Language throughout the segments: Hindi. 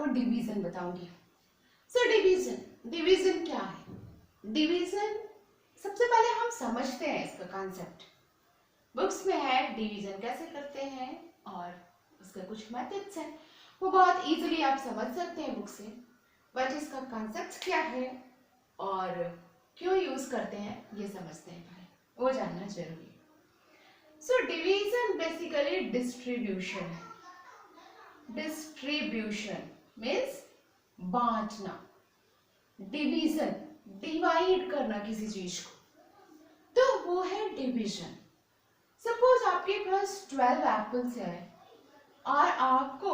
आपको डिवीजन बताऊंगी। सो डिवीजन क्या है? डिवीजन सबसे पहले हम समझते हैं इसका कॉन्सेप्ट। बुक्स में है डिवीजन कैसे करते हैं और उसके कुछ मेथड्स हैं, वो बहुत इजीली आप समझ सकते हैं बुक से। बट इसका कॉन्सेप्ट क्या है और क्यों यूज करते हैं ये समझते हैं पहले, वो जानना जरूरी है। सो डिवीजन बेसिकली डिस्ट्रीब्यूशन है। डिस्ट्रीब्यूशन मीन्स बांटना, डिवीजन डिवाइड करना किसी चीज को, तो वो है डिवीजन। सपोज आपके पास 12 एप्पल्स है और आपको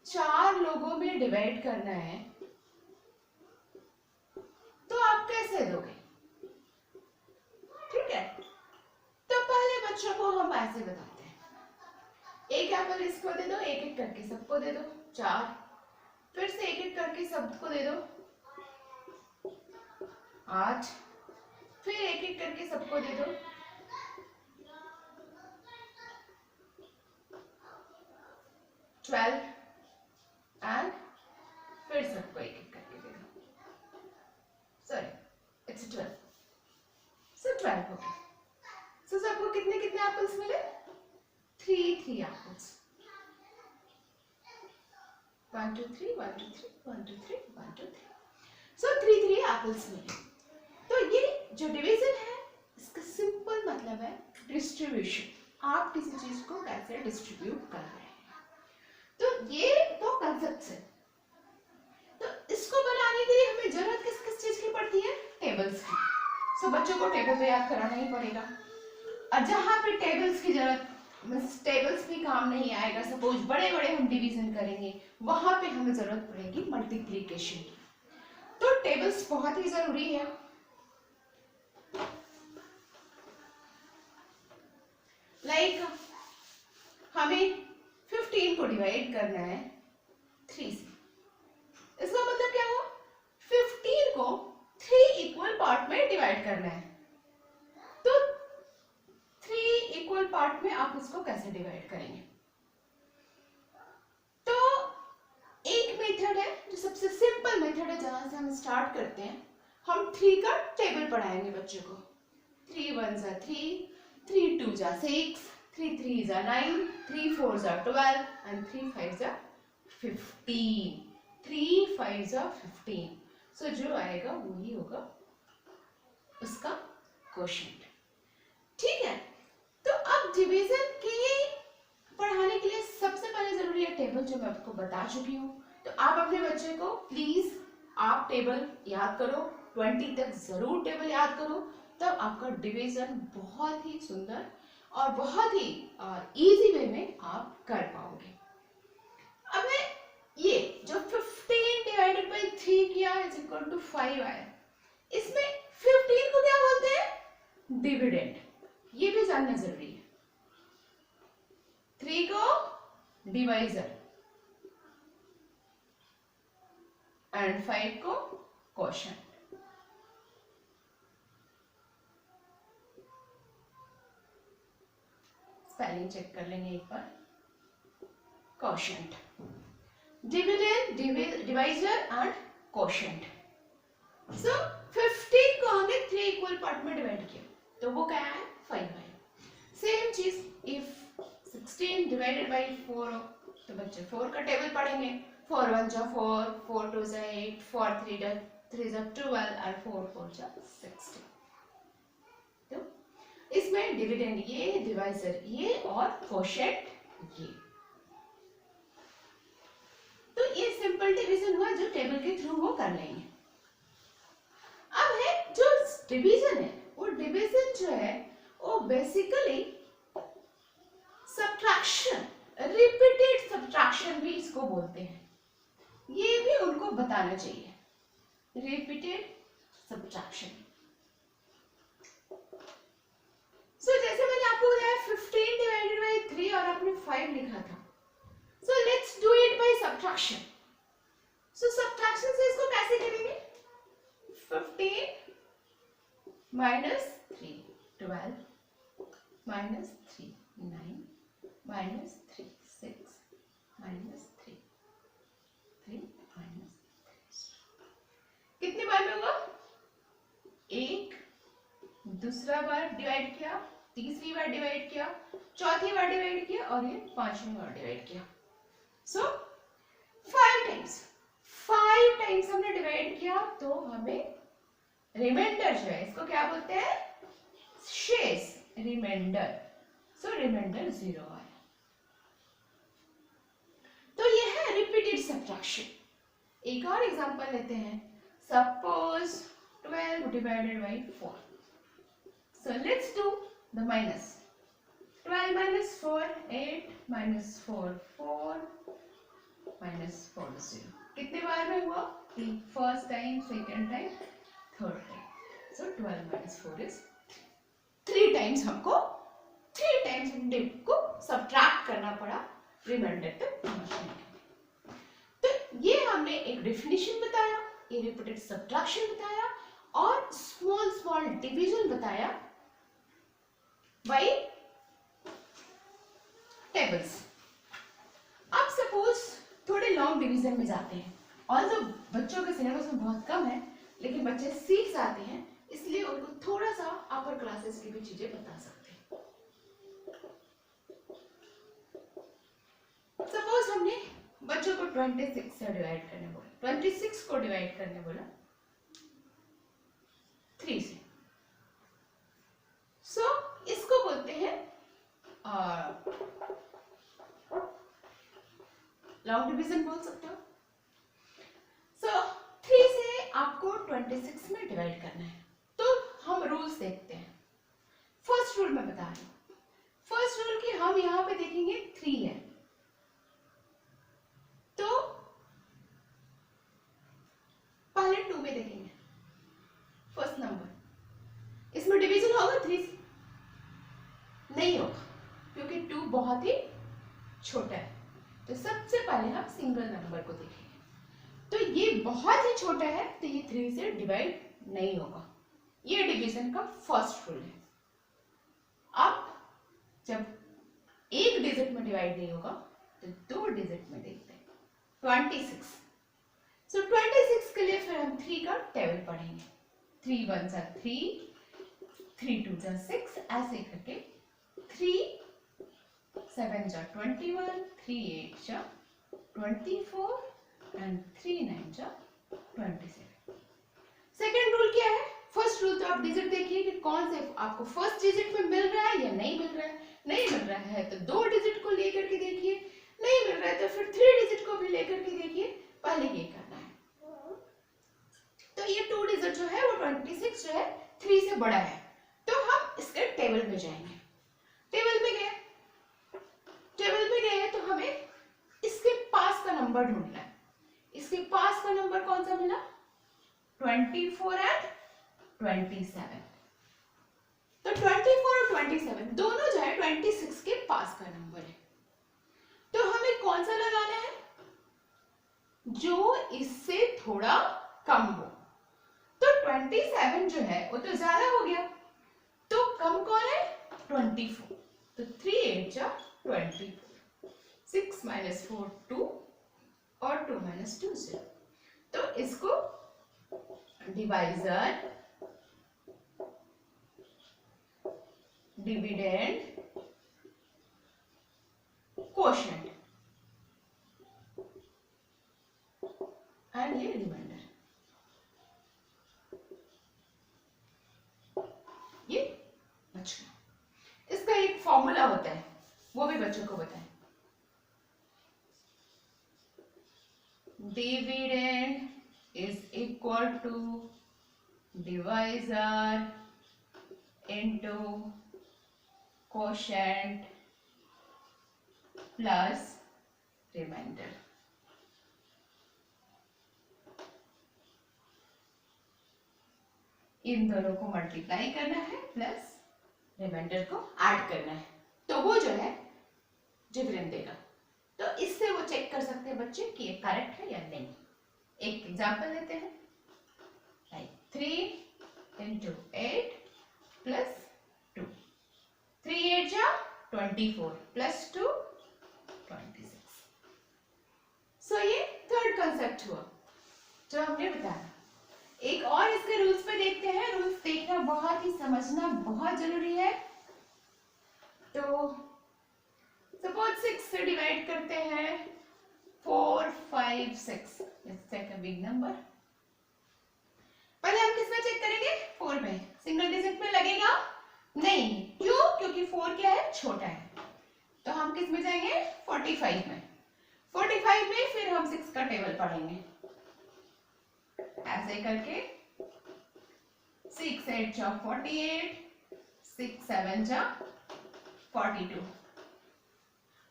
4 लोगों में डिवाइड करना है, तो आप कैसे दोगे? ठीक है, तो पहले बच्चों को हम ऐसे बताते हैं, एक एप्पल इसको दे दो, एक एक करके सबको दे दो 4, फिर से एक एक करके सबको दे दो 8, फिर एक एक करके सबको दे दो 12 एंड फिर सबको एक एक करके दे दो, सॉरी इट्स 12। सो 12 हो गया। सो सबको कितने कितने एप्पल्स मिले? 3 एप्पल्स। 1 2 3 1 2 3 1 2 3 1 2 3। सो 3 एप्पल्स मिले। तो ये जो डिवीजन है इसका सिंपल मतलब है डिस्ट्रीब्यूशन। आप किसी चीज को कैसे डिस्ट्रीब्यूट कर रहे हैं, तो ये तो कंसेप्ट है। तो इसको बनाने के लिए हमें जरूरत किस किस चीज की पड़ती है? टेबल्स की। सो बच्चों को टेबल तो याद कराना ही पड़ेगा, और जहां पे टेबल्स की जरूरत, टेबल्स भी काम नहीं आएगा, सपोज बड़े बड़े हम डिवीजन करेंगे, वहां पे हमें जरूरत पड़ेगी मल्टीप्लीकेशन की। तो टेबल्स बहुत ही जरूरी है। लाइक हमें 15 को डिवाइड करना है 3 से, इसका मतलब क्या हुआ? 15 को 3 इक्वल पार्ट में डिवाइड करना है। तो 3 इक्वल पार्ट में आप इसको कैसे डिवाइड करेंगे? तो एक मेथड है जो सबसे सिंपल मेथड है, जहां से हम स्टार्ट करते हैं। हम 3 का टेबल पढ़ाएंगे बच्चों को। 3 1 जा 3, 3 2 जा 6, 3 3 जा 9, 3 4 जा 12 एंड 3 5 जा 15। 3 5 जा 15। सो जो आएगा वही होगा उसका क्वोशिएंट। ठीक है, तो अब डिवीजन के पढ़ाने के लिए सबसे पहले जरूरी है टेबल, जो मैं आपको बता चुकी हूँ। तो आप अपने बच्चे को प्लीज आप टेबल याद करो, 20 तक जरूर टेबल याद करो, तब आपका डिवीजन बहुत ही सुंदर और बहुत ही इजी वे में आप कर पाओगे। अब मैं ये जो 15 डिवाइडेड बाई 3 किया इज इक्वल टू 5 आया, इसमें 15 को क्या बोलते हैं? डिविडेंड। ये भी जानना जरूरी है। 3 को डिवाइजर एंड 5 को क्वोशिएंट। स्पेलिंग चेक कर लेंगे एक बार। Quotient, dividend, divisor and quotient. So 15 को हमने 3 इक्वल पार्ट में डिवाइड किया, तो वो क्या है? 5 है। सेम चीज इफ 16 डिवाइडेड बाई 4 हो, तो बच्चे 4 का टेबल पढ़ेंगे। 4 1 जा 4, 4 2 जा 8, 4 3 जा 12 और 4 4 जा 16। तो इसमें डिविडेंड ये, डिवाइजर ये और क्वोशिएंट ये। तो ये सिंपल डिवीजन हुआ जो टेबल के थ्रू वो कर लेंगे। अब है जो डिवीजन है, वो डिवीजन जो है वो बेसिकली सब्ट्रैक्शन, रिपीटेड सब्ट्रैक्शन भी इसको बोलते हैं। ये भी उनको बताना चाहिए, रिपीटेड सब्ट्रैक्शन। सो जैसे मैंने आपको बताया 15 डिवाइडेड बाय 3 और आपने 5 लिखा था। So let's do it by subtraction. So subtraction से इसको कैसे करेंगे? 15 minus 3 12 minus 3 9 minus 3 6 minus 3 दूसरा बार डिवाइड किया, तीसरी बार डिवाइड किया, चौथी बार डिवाइड किया और ये पांचवी बार डिवाइड किया। सो 5 टाइम्स हमने डिवाइड किया तो हमें रिमाइंडर जो है इसको क्या बोलते हैं, शेष रिमाइंडर। सो रिमाइंडर 0 आया। तो ये है रिपीटेड सब्ट्रैक्शन। एक और एग्जांपल लेते हैं। Suppose 12 divided by 4। So let's do the minus. 12 minus 4 8 minus 4 4 minus 4 0। कितने बार में हुआ? First time, second time, third time. So 12 minus 4 is 3 times. हमको 3 टाइम्स डिप को सब्ट्रैक्ट करना पड़ा रिमाइंडर तक पहुंचने के लिए। तो ये हमने एक डेफिनेशन बताया, ये रिपीटेड सब्ट्रैक्शन बताया और स्मॉल डिवीजन बताया बाय टेबल्स। अब सपोज थोड़े लॉन्ग डिवीजन में जाते हैं। ऑल्दो बच्चों के सिलेबस में बहुत कम है, लेकिन बच्चे सीख जाते हैं, इसलिए उनको थोड़ा सा अपर क्लासेस की भी चीजें बता सकते हैं। सपोज हमने बच्चों को 26 से डिवाइड करने बोला, 26 को डिवाइड करने बोला 3 से। सो इसको बोलते हैं लॉन्ग डिवीजन बोल सकते हो। सो 3 से आपको 26 में डिवाइड करना है। तो हम रूल्स देखते हैं। फर्स्ट रूल मैं बता रही हूँ। फर्स्ट रूल की हम यहाँ पे देखेंगे 3 है, तो पहले 2 में देखेंगे फर्स्ट नंबर। इसमें डिवीजन होगा 3 से? नहीं होगा, क्योंकि 2 बहुत ही छोटा है। तो सबसे पहले हम सिंगल नंबर को देखेंगे। तो ये बहुत ही छोटा है, तो ये 3 से डिवाइड नहीं होगा। ये डिवीजन का फर्स्ट रूल है। अब जब एक डिजिट में डिवाइड नहीं होगा तो 2 डिजिट में देखते हैं। 26। सो 26 के लिए फिर हम 3 का टेबल पढ़ेंगे। 3 1 3, 3 2 6, ऐसे करके 3 7 21, 3 8 24 एंड 3 9 27। सेकेंड रूल क्या है? फर्स्ट रूल तो आप डिजिट देखिए कि कौन से आपको फर्स्ट डिजिट में मिल रहा है या नहीं मिल रहा है। नहीं मिल रहा है तो 2 डिजिट को लेकर के देखिए, नहीं मिल रहा है तो फिर 3 डिजिट को भी लेकर के देखिए। पहले ये करना है। तो ये 2 डिजिट जो है वो 26 जो है 3 से बड़ा है, तो हम इसके टेबल में जाएंगे। टेबल में गए तो हमें इसके पास का नंबर ढूंढना है। इसके पास का नंबर कौन सा मिला? 24 एंड 27। तो 24 और 27 दोनों जो है 26 के पास का नंबर है। तो हमें कौन सा लगाना है? जो इससे थोड़ा कम हो। तो 27 जो है वो तो ज्यादा हो गया, तो कम कौन है? 24। तो 3 8 24, 6 minus 4 2 और 2 minus 2 0। तो इसको डिवाइजर, डिविडेंड, कोशेंट एंड ये रिमाइंडर, ये बच्चों। इसका एक फॉर्मूला होता है, वो भी बच्चों को बताएं। Dividend is equal to divisor into quotient plus remainder। इन दोनों को मल्टीप्लाई करना है प्लस रिमाइंडर को ऐड करना है, तो वो जो है डिविडेंड देगा। तो इससे वो चेक कर सकते हैं बच्चे कि ये करेक्ट है या नहीं। एक एग्जांपल लेते हैं, लाइक 3 into 8 plus 2, 3 8 24 plus 2 26। सो ये थर्ड कंसेप्ट हुआ जो हमने बताया। एक और इसके रूल्स पे देखते हैं। रूल्स देखना बहुत ही समझना बहुत जरूरी है। तो सपोज 6 से डिवाइड करते हैं 4, 5, 6। Let's take a big number. पहले हम किस में चेक करेंगे? 4 में। सिंगल डिजिट में लगेगा नहीं, क्यों? क्योंकि 4 क्या है? छोटा है। तो हम किस में जाएंगे? 45 में। 45 में फिर हम 6 का टेबल पढ़ेंगे ऐसे करके। 6 8 जा 48, 6 7 जा 42।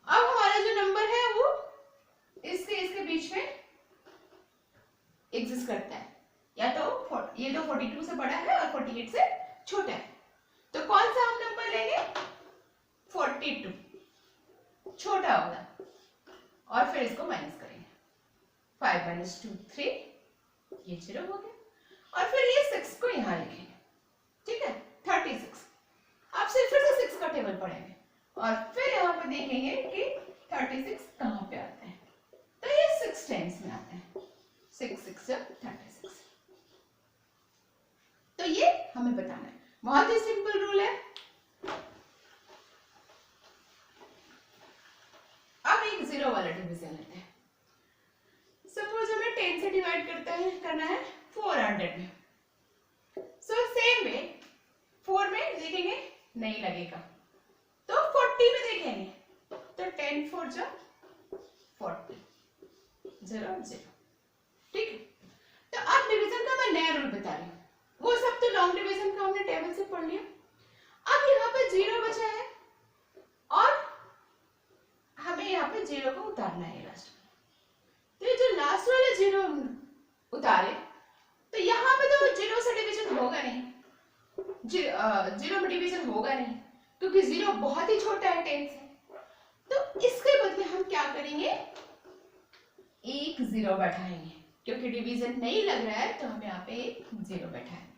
अब हमारा जो नंबर है वो इसके बीच में एग्जिस्ट करता है, या तो ये तो 42 से बड़ा है और 48 से छोटा है। तो कौन सा हम नंबर लेंगे? 42, छोटा होगा। और फिर इसको माइनस करेंगे। 5 - 2 3, ये 0 हो गया। और फिर ये 6 को यहाँ लिखेंगे, ठीक है? 36। अब सिर्फ फिर से 6 का टेबल पढ़ेंगे और फिर यहाँ पे देखेंगे कि 36 कहाँ पे आता है। तो ये 6 टाइम्स में आता है। 6 6 36। तो ये हमें बताना है। बहुत ही सिंपल रूल है। अब एक 0 वाला डिवीजन लेते हैं। सपोज हमें 10 से डिवाइड करना है 400 में। सो सेम वे 4 में देखेंगे नहीं लगेगा, तो 40 में देखेंगे तो 10 4 जा 40, 0 0, ठीक है? तो अब डिवीजन का मैं नया रूल बता रही हूँ। वो सब तो लॉन्ग डिवीजन का हमने टेबल से पढ़ लिया। अब यहाँ पे 0 बचा है और हमें यहाँ पे 0 को उतारना है लास्ट में। तो ये जो लास्ट वाले 0 उतारे, तो यहाँ पे तो 0 से डिवीजन होगा नहीं, 0 में डिवीजन होगा नहीं, क्योंकि 0 बहुत ही छोटा है 10 से। तो इसके बदले हम क्या करेंगे? एक 0 बैठाएंगे, क्योंकि डिवीजन नहीं लग रहा है तो हम यहाँ पे एक 0 बैठाएंगे।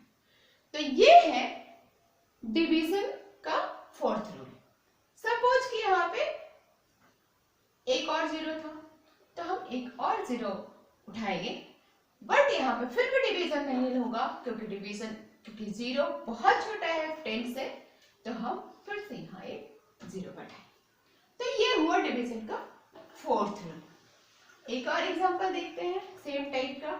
तो ये है डिवीजन का 4th रूल। सपोज कि यहाँ पे एक और 0 था, तो हम एक और 0 उठाएंगे, बट यहाँ पे फिर भी डिवीजन नहीं होगा, क्योंकि 0 बहुत छोटा है 10 से, तो हम फिर से यहाँ एक 0 बैठाएंगे। तो ये हुआ डिवीजन का 4th रूल। एक और एग्जांपल देखते हैं सेम टाइप का।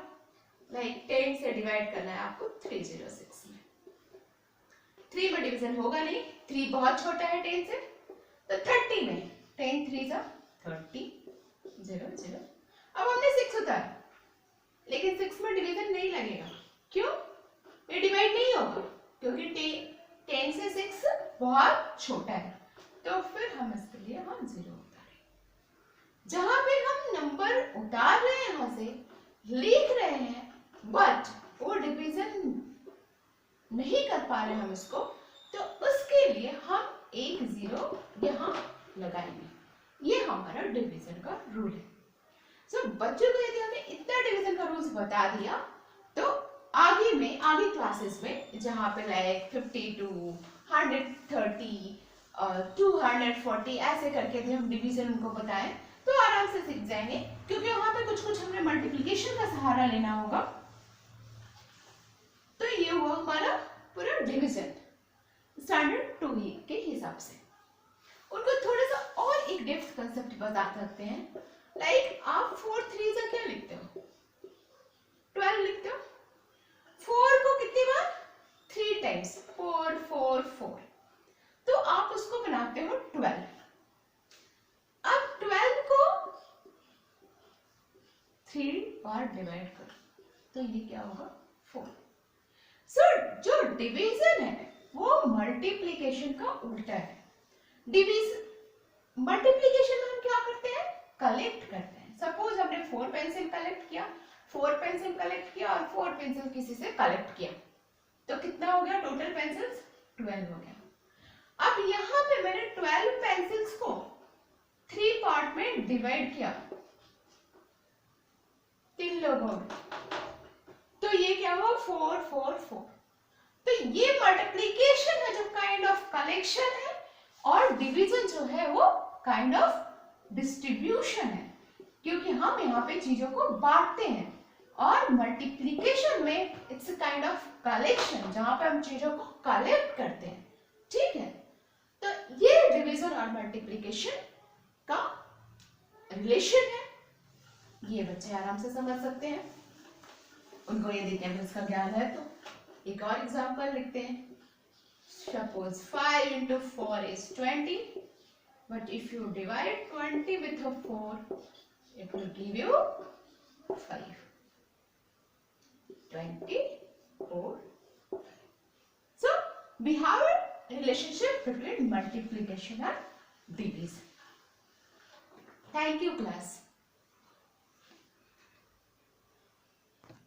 लाइक 10 से डिवाइड करना है आपको 306 में। 3 में डिवीजन होगा नहीं, 3 बहुत छोटा है 10 से, तो 30 में 10 3 जा 30, 0 0। अब हमने 6 उतारा, लेकिन 6 में डिवीजन नहीं लगेगा, क्यों? ये डिवाइड नहीं होगा, क्योंकि 10 से 6 बहुत छोटा है। तो फिर हम इसके लिए 0 उतारें। जहां पे हम नंबर उतार रहे हैं यहां से लिख रहे हैं, बट वो डिवीजन नहीं कर पा रहे हम इसको, तो उसके लिए हम एक 0 यहाँ लगाएंगे। ये हमारा डिवीजन का रूल है। सो बच्चों को यदि हमने इतना डिवीजन का रूल्स बता दिया, तो आगे क्लासेस में जहाँ पे लाइक 52, 130, 240 ऐसे करके भी हम डिवीजन उनको बताएं, तो आराम से सीख जाएंगे, क्योंकि वहां पे कुछ हमें मल्टीप्लिकेशन का सहारा लेना होगा। तो ये हुआ हमारा पूरा डिवीजन स्टैंडर्ड 2 के हिसाब से। उनको थोड़ा सा और एक डेप्थ कंसेप्ट बता सकते हैं। लाइक आप 4 3 से क्या लिखते हो? 12 लिखते हो। 4 को कितनी बार? 3 टाइम्स, 4 4 4, तो आप उसको बनाते हो 12। अब 12 को 3 बार डिवाइड करो, तो ये क्या होगा? 4। सो जो डिवीजन है वो मल्टीप्लिकेशन का उल्टा है। मल्टीप्लिकेशन में हम क्या करते हैं? कलेक्ट करते हैं। सपोज हमने 4 पेंसिल कलेक्ट किया, 4 पेंसिल कलेक्ट किया और 4 पेंसिल किसी से कलेक्ट किया, तो कितना हो गया टोटल पेंसिल्स? 12 हो गया। अब यहाँ पे मैंने 12 पेंसिल्स को 3 पार्ट में डिवाइड किया, 3 लोगों में, तो ये क्या हुआ? 4 4 4। तो ये मल्टीप्लिकेशन है जो काइंड ऑफ कलेक्शन है, और डिवीजन जो है वो काइंड ऑफ डिस्ट्रीब्यूशन है, क्योंकि हम यहाँ पे चीजों को बांटते हैं। और मल्टीप्लीकेशन में it's a kind of collection, जहां पे हम चीजों को कलेक्ट करते हैं, ठीक है। तो ये डिवीजन और मल्टीप्लीकेशन का रिलेशन है, ये बच्चे आराम से समझ सकते हैं, उनको यदि केमिस्ट्री का ज्ञान है तो। एक और एग्जांपल लिखते हैं, suppose 5 into 4 is 20, but if you divide 20 with a 4, it will give you 5. 24. So we have a relationship between multiplication and division. Thank you, class.